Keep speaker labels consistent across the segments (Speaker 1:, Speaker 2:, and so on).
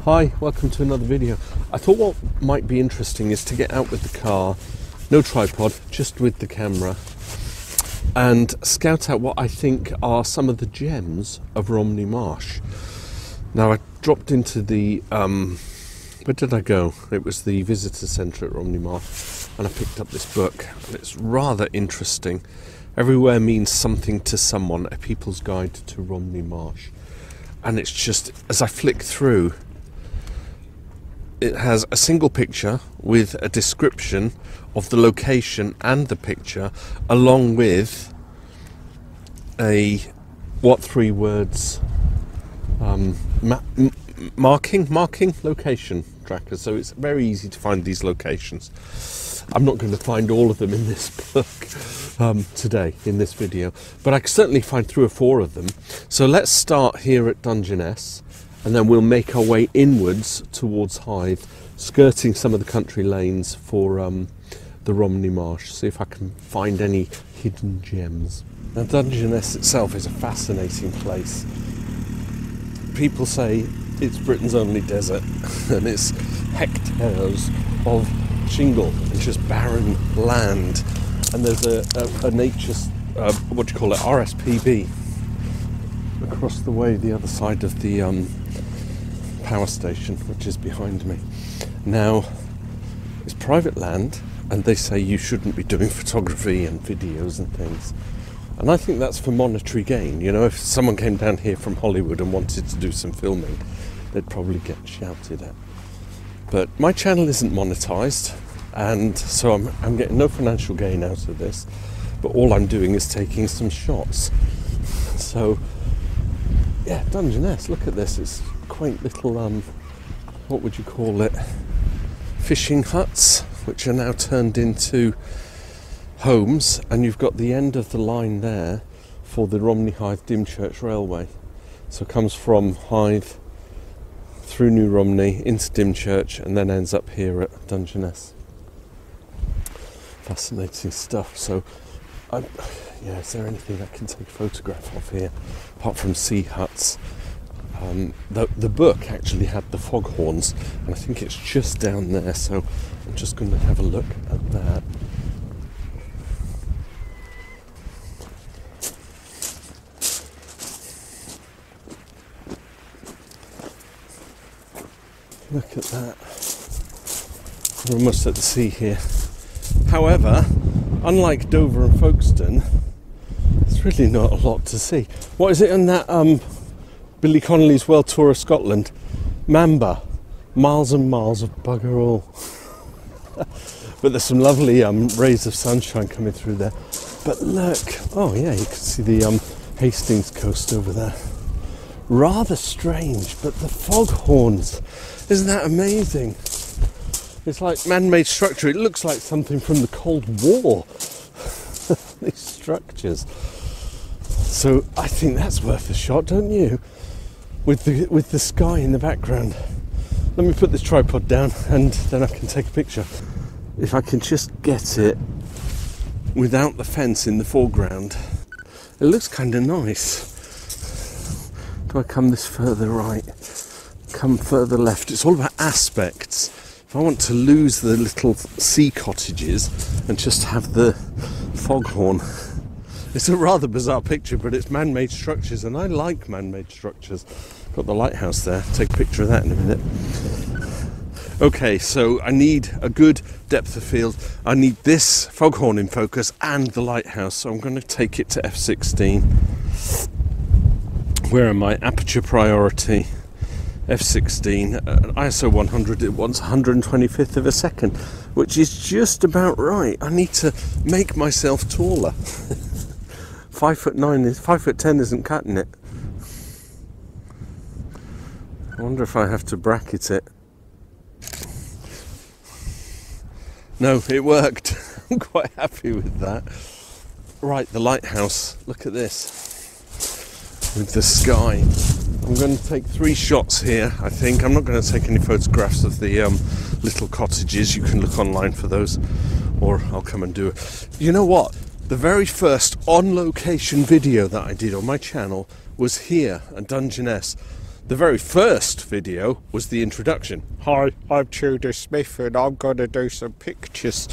Speaker 1: Hi, welcome to another video. I thought what might be interesting is to get out with the car, no tripod, just with the camera, and scout out what I think are some of the gems of Romney Marsh. Now I dropped into the, where did I go? It was the visitor centre at Romney Marsh, and I picked up this book, and it's rather interesting. Everywhere means something to someone, a people's guide to Romney Marsh. And it's just, as I flick through, it has a single picture with a description of the location and the picture, along with a, three words, marking location tracker. So it's very easy to find these locations. I'm not going to find all of them in this book today, in this video, but I can certainly find 3 or 4 of them. So let's start here at Dungeness, and then we'll make our way inwards towards Hythe, skirting some of the country lanes for the Romney Marsh, see if I can find any hidden gems. Now Dungeness itself is a fascinating place. People say it's Britain's only desert, and it's hectares of shingle and just barren land, and there's a nature, RSPB across the way, the other side of the power station, which is behind me. Now it's private land, and they say you shouldn't be doing photography and videos and things, and I think that's for monetary gain. You know, if someone came down here from Hollywood and wanted to do some filming, they'd probably get shouted at. But my channel isn't monetized, and so I'm getting no financial gain out of this, but all I'm doing is taking some shots. So yeah, Dungeness, look at this. It's quaint little what would you call it, fishing huts, which are now turned into homes, and you've got the end of the line there for the Romney Hythe Dymchurch Railway. So it comes from Hythe through New Romney into Dymchurch and then ends up here at Dungeness. Fascinating stuff. So yeah, is there anything I can take a photograph of here apart from sea huts? The book actually had the foghorns, and I think it's just down there, so I'm just going to have a look at that. Look at that. We're almost at the sea here. However, unlike Dover and Folkestone, there's really not a lot to see. What is it in that Billy Connolly's World Tour of Scotland? Mamba. Miles and miles of bugger all. But there's some lovely rays of sunshine coming through there. But look, oh yeah, you can see the Hastings coast over there. Rather strange, but the foghorns, isn't that amazing? It's like man-made structure. It looks like something from the Cold War. These structures. So I think that's worth a shot, don't you? With the sky in the background. Let me put this tripod down, and then I can take a picture. If I can just get it without the fence in the foreground, it looks kind of nice. Do I come this further right? Come further left? It's all about aspects. If I want to lose the little sea cottages and just have the foghorn, it's a rather bizarre picture, but it's man-made structures, and I like man-made structures. Got the lighthouse there. Take a picture of that in a minute. Okay, so I need a good depth of field. I need this foghorn in focus and the lighthouse, so I'm going to take it to f16. Where am I? Aperture priority, f16, ISO 100, it wants 125th of a second, which is just about right. I need to make myself taller. 5'10" isn't cutting it. I wonder if I have to bracket it. No, it worked. I'm quite happy with that. Right, the lighthouse, look at this. With the sky. I'm going to take 3 shots here, I think. I'm not going to take any photographs of the little cottages. You can look online for those, or I'll come and do it. You know what? The very first on-location video that I did on my channel was here at Dungeness. The very first video was the introduction. Hi, I'm Tudor Smith and I'm going to do some pictures.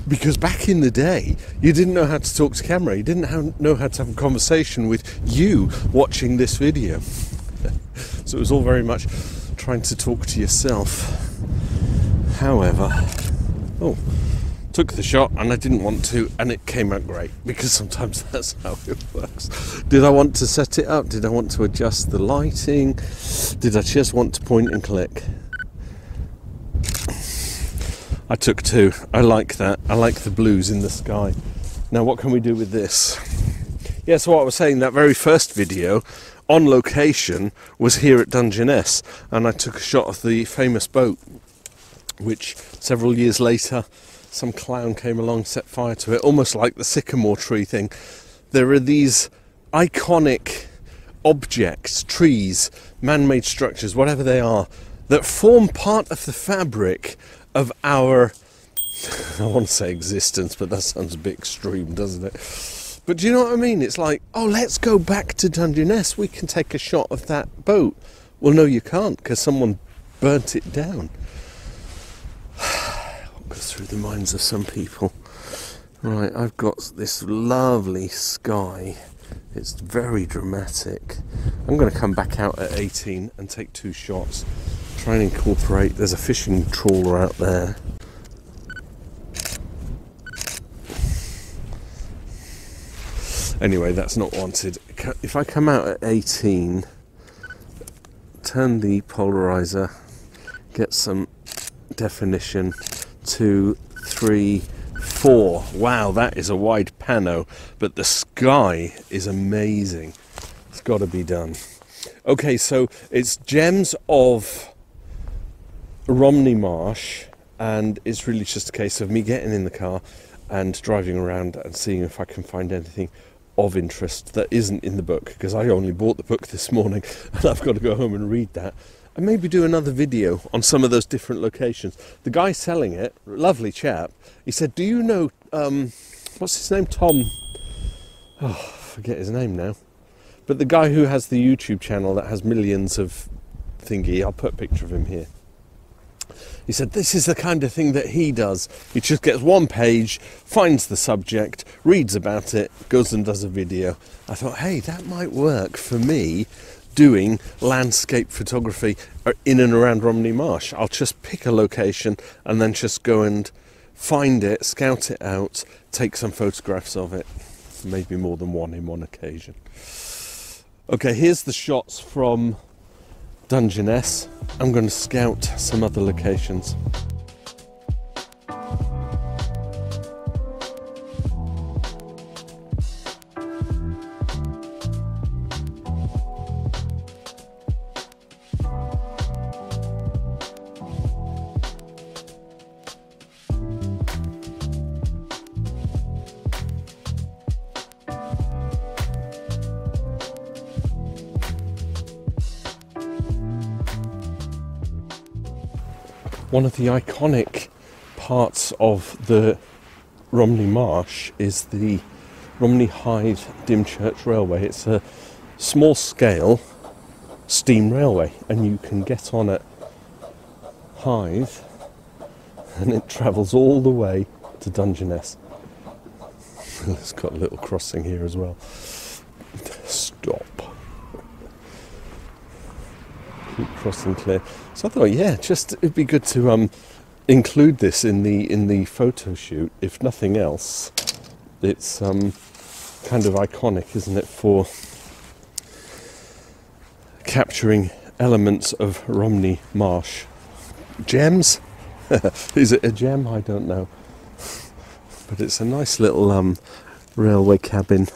Speaker 1: Because back in the day, you didn't know how to talk to camera. You didn't know how to have a conversation with you watching this video. So it was all very much trying to talk to yourself. However, took the shot and I didn't want to, and it came out great, because sometimes that's how it works. Did I want to set it up? Did I want to adjust the lighting? Did I just want to point and click? I took two. I like that. I like the blues in the sky. Now what can we do with this? Yeah, so what I was saying, that very first video on location was here at Dungeness, and I took a shot of the famous boat, which several years later some clown came along, set fire to it, almost like the sycamore tree thing. There are these iconic objects, trees, man-made structures, whatever they are, that form part of the fabric of our, I want to say existence, but that sounds a bit extreme, doesn't it? But do you know what I mean? It's like, oh, let's go back to Dungeness, we can take a shot of that boat. Well, no, you can't, because someone burnt it down. What goes through the minds of some people? Right, I've got this lovely sky. It's very dramatic. I'm going to come back out at 18 and take two shots. Try and incorporate, there's a fishing trawler out there. Anyway, that's not wanted. If I come out at 18, turn the polarizer, get some definition, 2, 3, 4. Wow, that is a wide pano, but the sky is amazing. It's got to be done. Okay, so it's Gems of Romney Marsh, and it's really just a case of me getting in the car and driving around and seeing if I can find anything of interest that isn't in the book, because I only bought the book this morning and I've got to go home and read that, and maybe do another video on some of those different locations. The guy selling it, lovely chap, he said, do you know, what's his name, Tom, I forget his name now, but the guy who has the YouTube channel that has millions of thingy, I'll put a picture of him here. He said this is the kind of thing that he does. He just gets one page, finds the subject, reads about it, goes and does a video. I thought, hey, that might work for me doing landscape photography in and around Romney Marsh. I'll just pick a location and then just go and find it, scout it out, take some photographs of it. Maybe more than one in one occasion. Okay, here's the shots from Dungeness. I'm going to scout some other locations. One of the iconic parts of the Romney Marsh is the Romney Hythe Dymchurch Railway. It's a small scale steam railway, and you can get on at Hythe and it travels all the way to Dungeness. It's got a little crossing here as well. Stop. Keep crossing clear. So I thought, yeah, just it'd be good to include this in the photo shoot. If nothing else, it's kind of iconic, isn't it, for capturing elements of Romney Marsh. Gems? Is it a gem? I don't know. But it's a nice little railway cabin.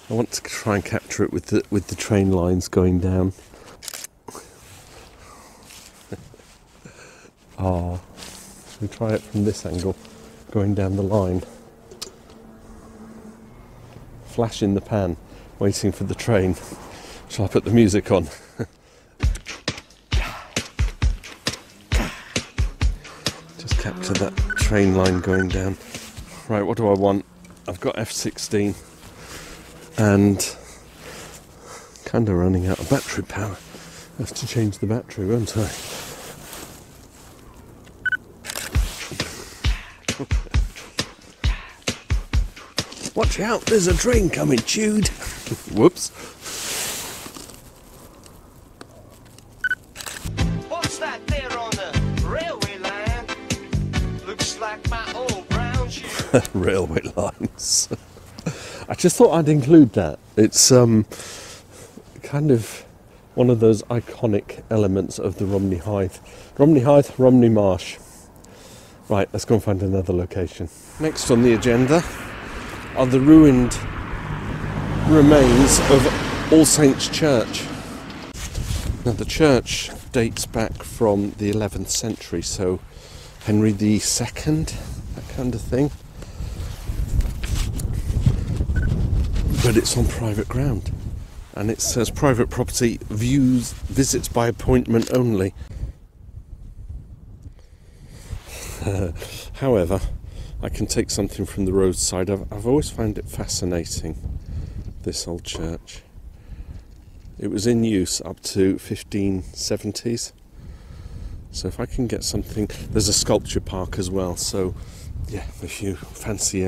Speaker 1: I want to try and capture it with the train lines going down. We try it from this angle, going down the line. Flash in the pan, waiting for the train. Shall I put the music on? Just capture that train line going down. Right, what do I want? I've got F16 and kind of running out of battery power. I have to change the battery, won't I? Watch out, there's a train coming, Jude. Whoops.
Speaker 2: What's that there on the railway line? Looks like my old brown shoe.
Speaker 1: Railway lines. I just thought I'd include that. It's kind of one of those iconic elements of the Romney Hythe. Romney Hythe, Romney Marsh. Right, let's go and find another location. Next on the agenda are the ruined remains of All Saints Church. Now the church dates back from the 11th century, so Henry II, that kind of thing. But it's on private ground, and it says private property, visits by appointment only. However, I can take something from the roadside. I've always found it fascinating, this old church. It was in use up to 1570s. So if I can get something, there's a sculpture park as well. So yeah, if you fancy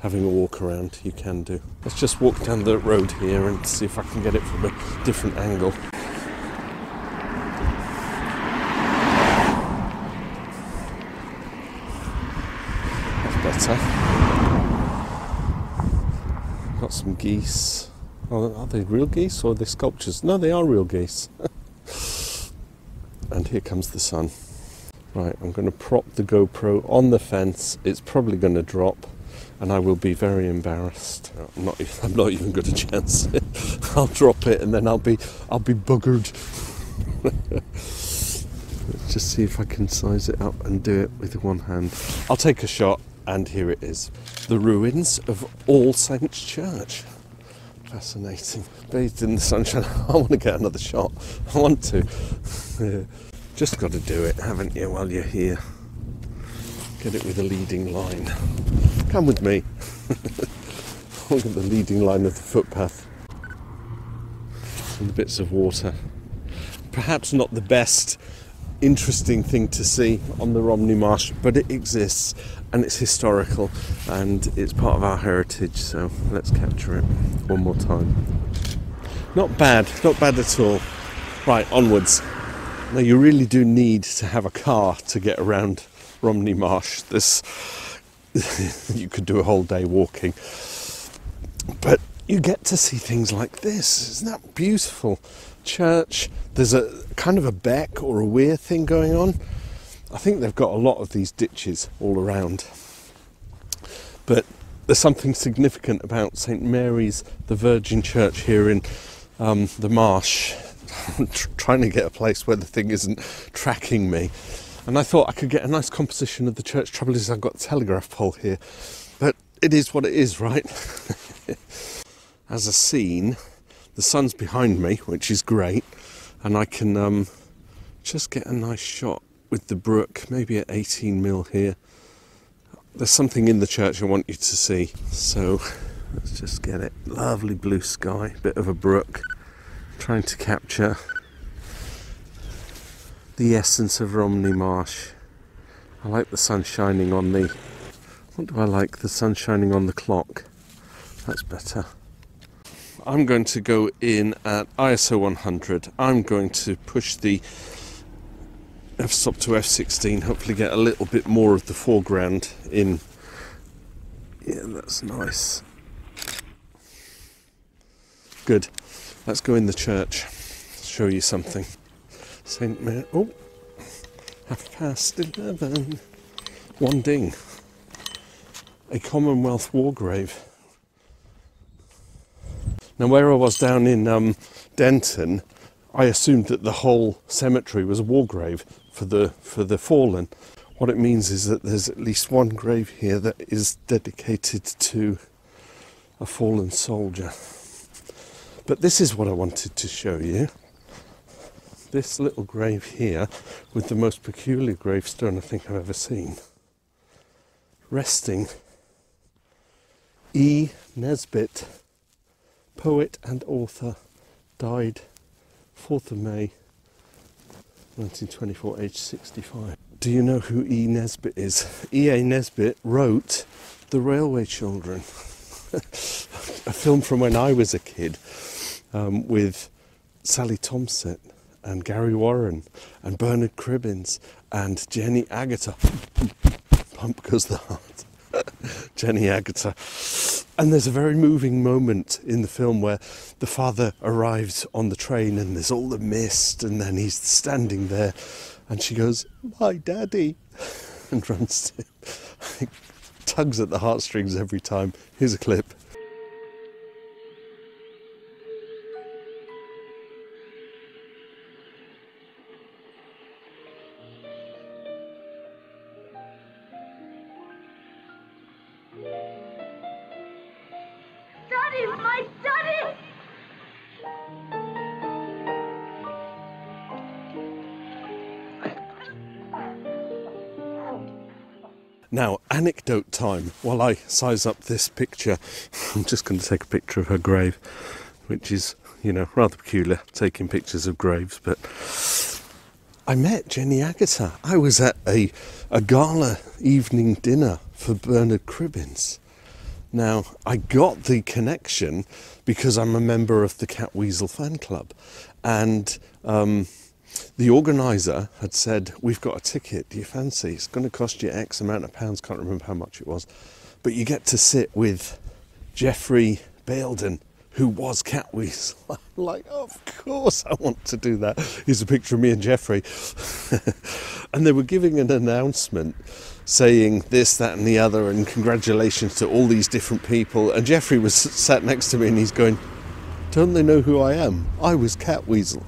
Speaker 1: having a walk around, you can do. Let's just walk down the road here and see if I can get it from a different angle. Better. Got some geese. Oh, are they real geese or are they sculptures? No, they are real geese. And here comes the sun. Right, I'm going to prop the GoPro on the fence. It's probably going to drop, and I will be very embarrassed. I'm not even got a chance. I'll drop it, and then I'll be buggered. Let's just see if I can size it up and do it with one hand. I'll take a shot. And here it is, the ruins of All Saints Church. Fascinating. Bathed in the sunshine. I want to get another shot. I want to. Yeah. Just got to do it, haven't you, while you're here. Get it with a leading line. Come with me. Look at the leading line of the footpath. And the bits of water. Perhaps not the best interesting thing to see on the Romney Marsh, but it exists and it's historical and it's part of our heritage, so let's capture it one more time. Not bad at all. Right, onwards. Now you really do need to have a car to get around Romney Marsh. You could do a whole day walking, but you get to see things like this. Isn't that beautiful? Church, there's a kind of a beck or a weir thing going on. I think they've got a lot of these ditches all around, but there's something significant about St Mary's the Virgin Church here in the marsh. I'm trying to get a place where the thing isn't tracking me, and I thought I could get a nice composition of the church. Trouble is I've got a telegraph pole here, but it is what it is, right? As a scene, the sun's behind me, which is great, and I can just get a nice shot with the brook, maybe at 18mm here. There's something in the church I want you to see, so let's just get it. Lovely blue sky, bit of a brook, trying to capture the essence of Romney Marsh. I like the sun shining on the... What do I like? The sun shining on the clock. That's better. I'm going to go in at ISO 100. I'm going to push the f-stop to f16, hopefully get a little bit more of the foreground in. Yeah, that's nice. Good. Let's go in the church. Show you something. St Mary. Oh, 11:30. One ding. A Commonwealth war grave. Now, where I was down in Denton, I assumed that the whole cemetery was a war grave for the fallen. What it means is that there's at least one grave here that is dedicated to a fallen soldier. But this is what I wanted to show you. This little grave here with the most peculiar gravestone I think I've ever seen. Resting E. Nesbitt poet and author, died 4th of May 1924, aged 65. Do you know who E. Nesbit is? E.A. Nesbit wrote The Railway Children, a film from when I was a kid, with Sally Thompson and Gary Warren and Bernard Cribbins and Jenny Agutter. Pump goes the heart. Jenny Agutter. And there's a very moving moment in the film where the father arrives on the train and there's all the mist, and then he's standing there and she goes, "My daddy," and runs to him. It tugs at the heartstrings every time. Here's a clip.
Speaker 3: Daddy, my daddy!
Speaker 1: Now, anecdote time. While I size up this picture, I'm just going to take a picture of her grave, which is, you know, rather peculiar, taking pictures of graves. But I met Jenny Agutter. I was at a gala evening dinner for Bernard Cribbins. Now, I got the connection because I'm a member of the Catweasel fan club, and the organiser had said, "We've got a ticket, do you fancy? It's going to cost you X amount of pounds," can't remember how much it was, but you get to sit with Geoffrey Bayldon, who was Catweasel. I'm like, of course I want to do that. Here's a picture of me and Geoffrey. And they were giving an announcement saying this, that and the other, and congratulations to all these different people. And Geoffrey was sat next to me and he's going, "Don't they know who I am? I was Catweasel."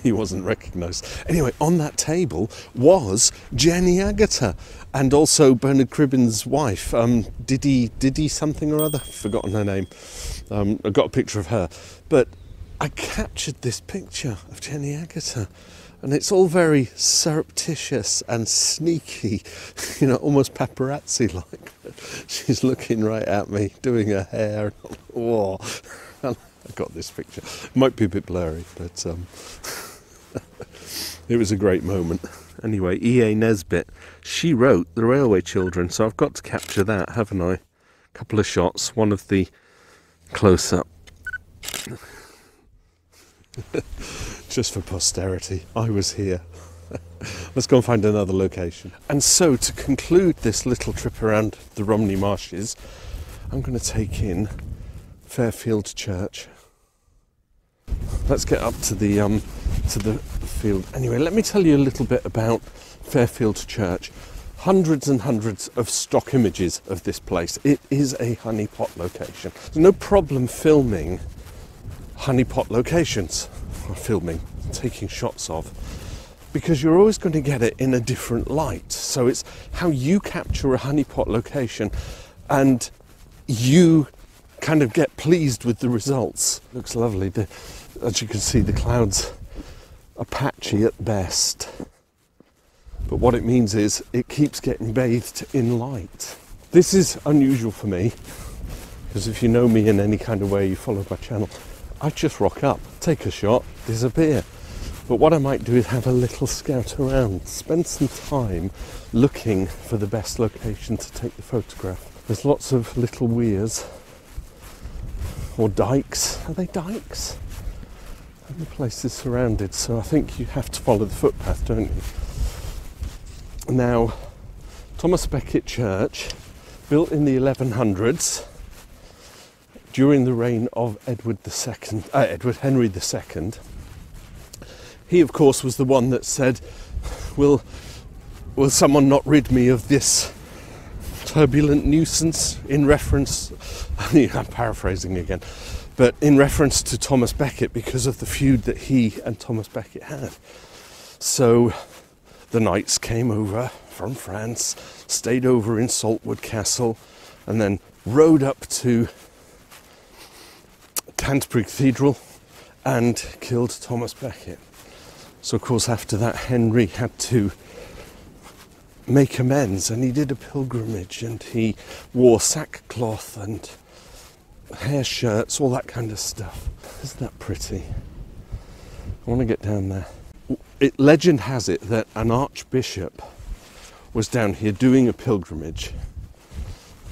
Speaker 1: He wasn't recognised. Anyway, on that table was Jenny Agutter and also Bernard Cribbins' wife, Diddy something or other, forgotten her name. I got a picture of her, but I captured this picture of Jenny Agutter, and it's all very surreptitious and sneaky, you know, almost paparazzi-like. She's looking right at me, doing her hair. Whoa. I got this picture. It might be a bit blurry, but it was a great moment. Anyway, E.A. Nesbit, she wrote The Railway Children, so I've got to capture that, haven't I? A couple of shots, one of the close-up. Just for posterity, I was here. Let's go and find another location. And so, to conclude this little trip around the Romney Marshes, I'm going to take in Fairfield Church. Let's get up to the field. Anyway, let me tell you a little bit about Fairfield Church. Hundreds and hundreds of stock images of this place. It is a honeypot location. There's no problem filming honeypot locations, or taking shots of, because you're always going to get it in a different light. So it's how you capture a honeypot location and you kind of get pleased with the results. Looks lovely. As you can see, the clouds are patchy at best, but what it means is it keeps getting bathed in light. This is unusual for me, because if you know me in any kind of way, you follow my channel, I just rock up, take a shot, disappear. But what I might do is have a little scout around, spend some time looking for the best location to take the photograph. There's lots of little weirs or dikes. Are they dikes? And the place is surrounded, so I think you have to follow the footpath, don't you? Now, Thomas Becket Church, built in the 1100s during the reign of Edward Henry II. He, of course, was the one that said, will someone not rid me of this turbulent nuisance, in reference, I'm paraphrasing again, but in reference to Thomas Becket, because of the feud that he and Thomas Becket had. So the knights came over from France, stayed over in Saltwood Castle, and then rode up to Canterbury Cathedral and killed Thomas Becket. So of course after that Henry had to make amends, and he did a pilgrimage and he wore sackcloth and hair shirts, all that kind of stuff. Isn't that pretty? I want to get down there. Legend has it that an archbishop was down here doing a pilgrimage.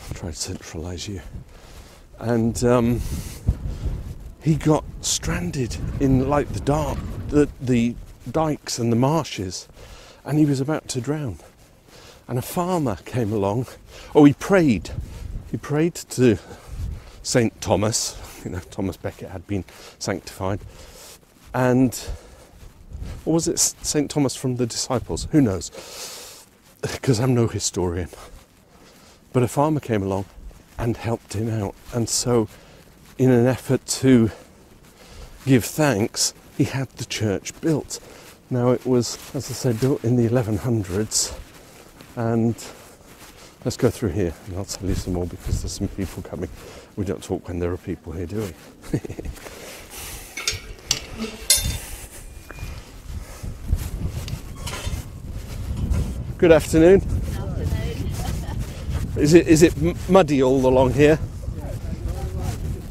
Speaker 1: I'll try to centralise you. And he got stranded in like the dikes and the marshes, and he was about to drown. And a farmer came along. Oh, he prayed. He prayed to St. Thomas. You know, Thomas Becket had been sanctified. And, or was it St. Thomas from the Disciples? Who knows? Because I'm no historian. But a farmer came along and helped him out. And so, in an effort to give thanks, he had the church built. Now, it was, as I said, built in the 1100s. And let's go through here and I'll tell you some more, because there's some people coming. We don't talk when there are people here, do we? Good afternoon. Is it muddy all along here?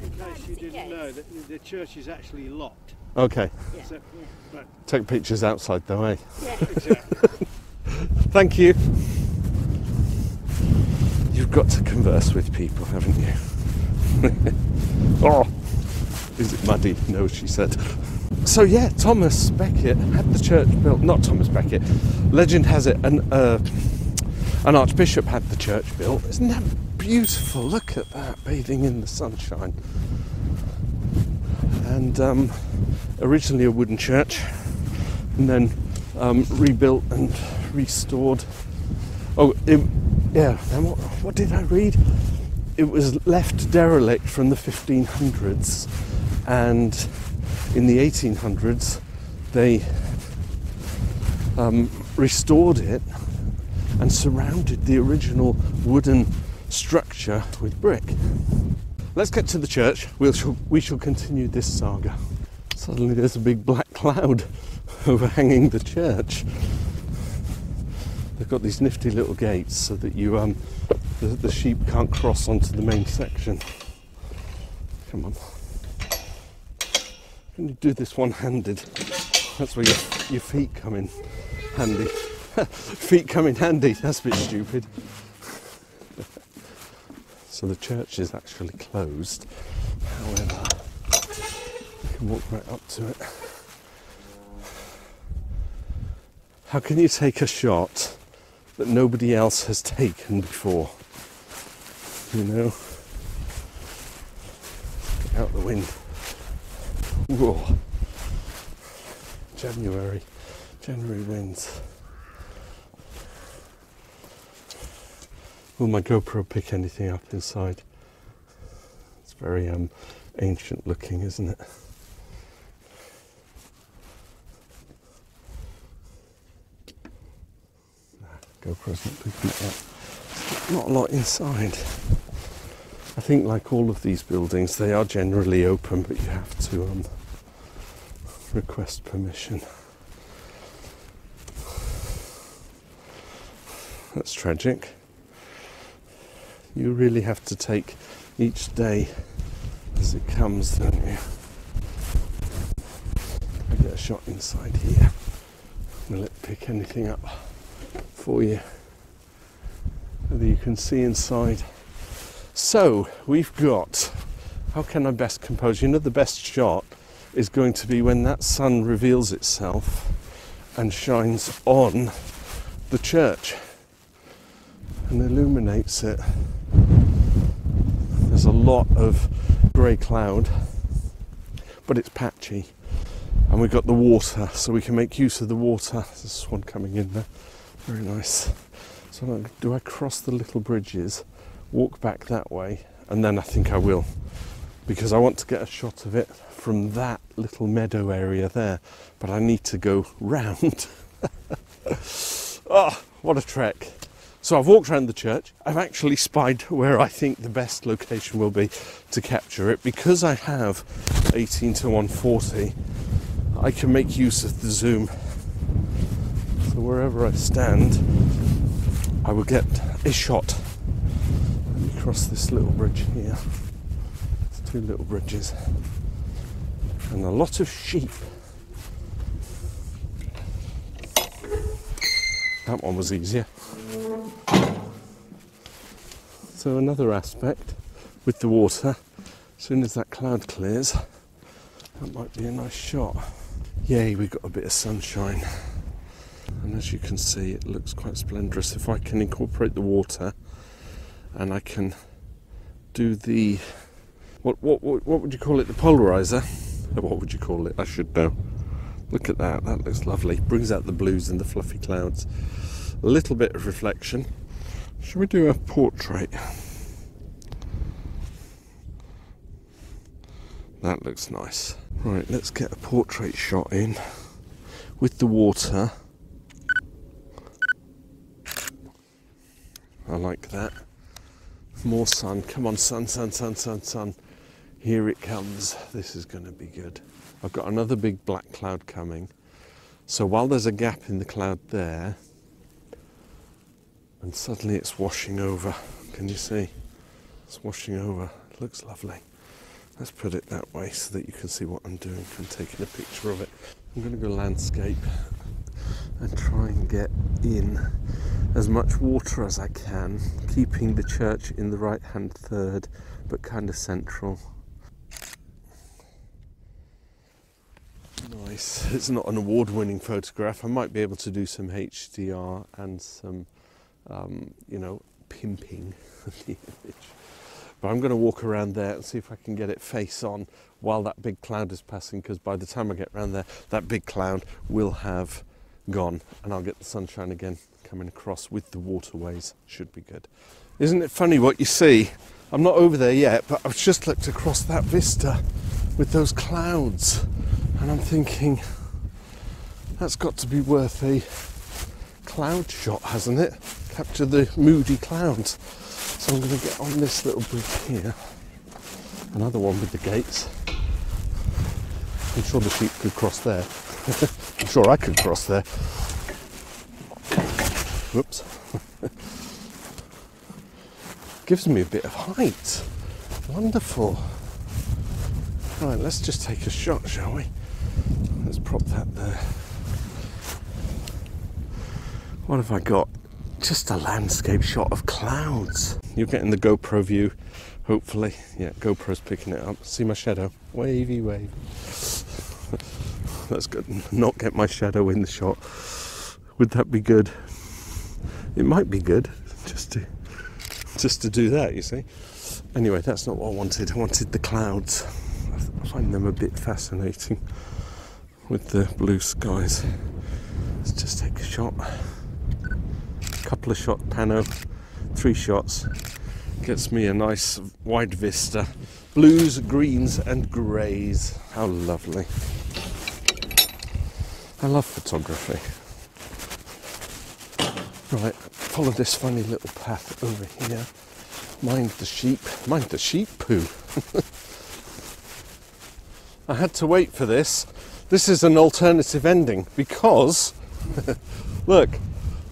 Speaker 3: In case you didn't know, the church is actually locked.
Speaker 1: Okay.
Speaker 3: Yeah. So, but
Speaker 1: Take pictures outside though, eh?
Speaker 3: yeah, exactly.
Speaker 1: Thank you. You've got to converse with people, haven't you? Oh, is it muddy? No, she said. So yeah, Thomas Becket had the church built. Not Thomas Becket. Legend has it an archbishop had the church built. Isn't that beautiful? Look at that, bathing in the sunshine. And originally a wooden church, and then rebuilt and restored. Oh, yeah. And what did I read? It was left derelict from the 1500s, and in the 1800s they restored it and surrounded the original wooden structure with brick. Let's get to the church. We shall continue this saga. Suddenly there's a big black cloud overhanging the church. They've got these nifty little gates so that you the sheep can't cross onto the main section. Come on. Can you do this one-handed? That's where your feet come in handy. Feet come in handy, that's a bit stupid. So the church is actually closed. However, you can walk right up to it. How can you take a shot that nobody else has taken before? You know? Get out the wind. Whoa. January winds. Will my GoPro pick anything up inside? It's very ancient looking, isn't it? GoPro's not picking it up. Not a lot inside. I think like all of these buildings, they are generally open, but you have to request permission. That's tragic. You really have to take each day as it comes, don't you? I get a shot inside here. Will it pick anything up for you? Whether you can see inside. So we've got, how can I best compose? You know, the best shot is going to be when that sun reveals itself and shines on the church and illuminates it. There's a lot of grey cloud, but it's patchy, and we've got the water, so we can make use of the water. There's one coming in there, very nice. So do I cross the little bridges, walk back that way, and then I think I will, because I want to get a shot of it from that little meadow area there, but I need to go round. Oh, what a trek. So I've walked around the church. I've actually spied where I think the best location will be to capture it. Because I have 18 to 140, I can make use of the zoom. So wherever I stand, I will get a shot. Let me cross this little bridge here. It's 2 little bridges. And a lot of sheep. That one was easier. So another aspect with the water, as soon as that cloud clears, that might be a nice shot. Yay, we got a bit of sunshine. And as you can see, it looks quite splendorous. If I can incorporate the water and I can do the, what would you call it, the polarizer? What would you call it? I should know. Look at that, that looks lovely. Brings out the blues and the fluffy clouds. A little bit of reflection. Should we do a portrait? That looks nice. Right, let's get a portrait shot in with the water. I like that. More sun. Come on, sun, sun, sun, sun, sun. Here it comes. This is going to be good. I've got another big black cloud coming. So while there's a gap in the cloud there, and suddenly it's washing over. Can you see? It's washing over. It looks lovely. Let's put it that way so that you can see what I'm doing. I'm taking a picture of it. I'm going to go landscape and try and get in as much water as I can, keeping the church in the right hand third, but kind of central. Nice. It's not an award-winning photograph. I might be able to do some HDR and some, you know, pimping of the image. But I'm going to walk around there and see if I can get it face on while that big cloud is passing, because by the time I get around there, that big cloud will have gone and I'll get the sunshine again coming across with the waterways. Should be good. Isn't it funny what you see? I'm not over there yet, but I've just looked across that vista with those clouds and I'm thinking, that's got to be worth a cloud shot, hasn't it? Capture the moody clouds. So I'm going to get on this little bridge here. Another one with the gates. I'm sure the sheep could cross there. I'm sure I could cross there. Whoops. Gives me a bit of height. Wonderful. Right, let's just take a shot, shall we? Let's prop that there. What have I got? Just a landscape shot of clouds. You're getting the GoPro view, hopefully. Yeah, GoPro's picking it up. See my shadow? Wavy wave. That's good. Not get my shadow in the shot. Would that be good? It might be good, just to do that, you see. Anyway, that's not what I wanted. I wanted the clouds. I find them a bit fascinating with the blue skies. Let's just take a shot. Couple of shot pano, 3 shots, gets me a nice wide vista. Blues, greens and greys. How lovely. I love photography. Right, follow this funny little path over here. Mind the sheep poo. I had to wait for this. This is an alternative ending because look,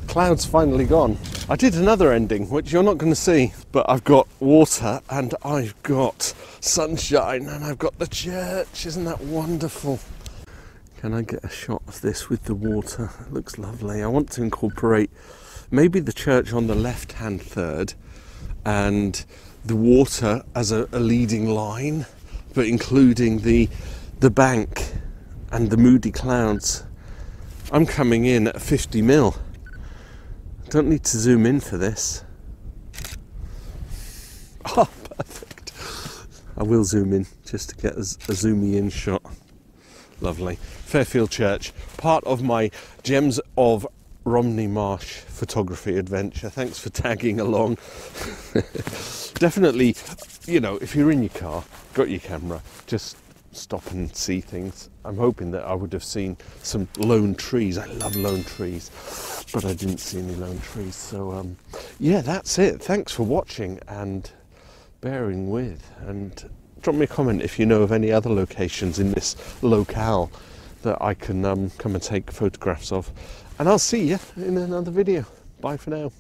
Speaker 1: cloud's finally gone. I did another ending which you're not going to see, but I've got water and I've got sunshine and I've got the church. Isn't that wonderful? Can I get a shot of this with the water? It looks lovely. I want to incorporate maybe the church on the left hand third and the water as a leading line, but including the bank and the moody clouds. I'm coming in at 50 mil. Don't need to zoom in for this. Oh, perfect. I will zoom in just to get a zoomy in shot. Lovely. Fairfield Church, part of my Gems of Romney Marsh photography adventure. Thanks for tagging along. Definitely, you know, if you're in your car, got your camera, just stop and see things. I'm hoping that I would have seen some lone trees. I love lone trees, but I didn't see any lone trees. So yeah, that's it. Thanks for watching and bearing with, and drop me a comment if you know of any other locations in this locale that I can come and take photographs of, and I'll see you in another video. Bye for now.